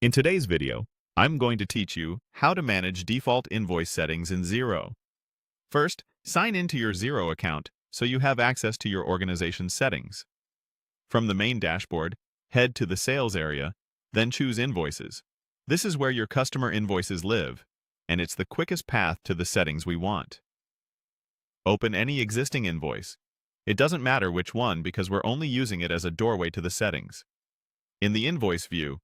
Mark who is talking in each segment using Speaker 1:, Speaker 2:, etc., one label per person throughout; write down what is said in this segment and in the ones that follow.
Speaker 1: In today's video, I'm going to teach you how to manage default invoice settings in Xero. First, sign into your Xero account so you have access to your organization's settings. From the main dashboard, head to the Sales area, then choose Invoices. This is where your customer invoices live, and it's the quickest path to the settings we want. Open any existing invoice. It doesn't matter which one because we're only using it as a doorway to the settings. In the Invoice view,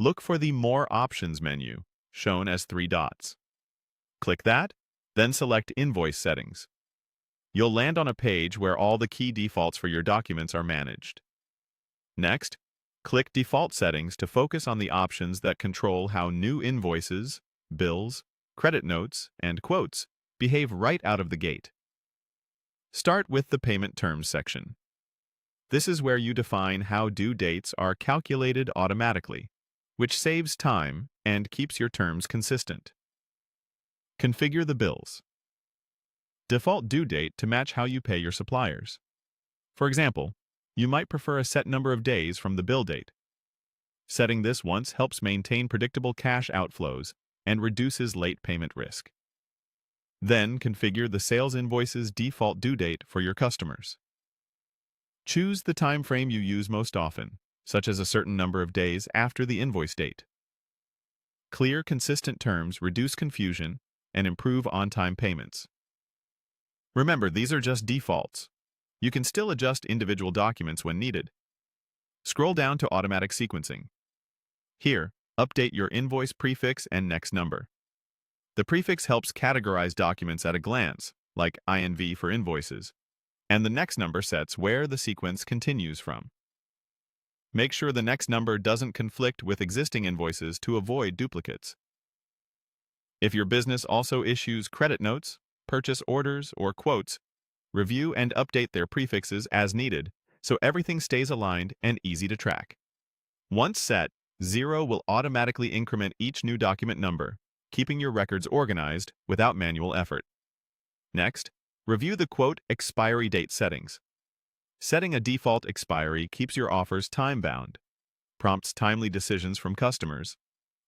Speaker 1: look for the More Options menu, shown as 3 dots. Click that, then select Invoice Settings. You'll land on a page where all the key defaults for your documents are managed. Next, click Default Settings to focus on the options that control how new invoices, bills, credit notes, and quotes behave right out of the gate. Start with the Payment Terms section. This is where you define how due dates are calculated automatically, which saves time and keeps your terms consistent. Configure the bills. Default due date to match how you pay your suppliers. For example, you might prefer a set number of days from the bill date. Setting this once helps maintain predictable cash outflows and reduces late payment risk. Then configure the sales invoice's default due date for your customers. Choose the time frame you use most often, such as a certain number of days after the invoice date. Clear, consistent terms reduce confusion and improve on-time payments. Remember, these are just defaults. You can still adjust individual documents when needed. Scroll down to Automatic Sequencing. Here, update your invoice prefix and next number. The prefix helps categorize documents at a glance, like INV for invoices, and the next number sets where the sequence continues from. Make sure the next number doesn't conflict with existing invoices to avoid duplicates. If your business also issues credit notes, purchase orders, or quotes, review and update their prefixes as needed so everything stays aligned and easy to track. Once set, Xero will automatically increment each new document number, keeping your records organized without manual effort. Next, review the quote expiry date settings. Setting a default expiry keeps your offers time-bound, prompts timely decisions from customers,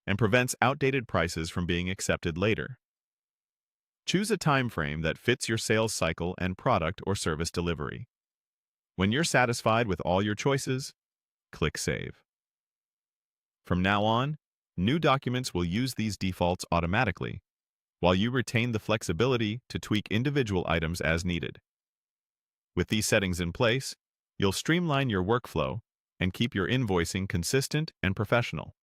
Speaker 1: and prevents outdated prices from being accepted later. Choose a time frame that fits your sales cycle and product or service delivery. When you're satisfied with all your choices, click Save. From now on, new documents will use these defaults automatically, while you retain the flexibility to tweak individual items as needed. With these settings in place, you'll streamline your workflow and keep your invoicing consistent and professional.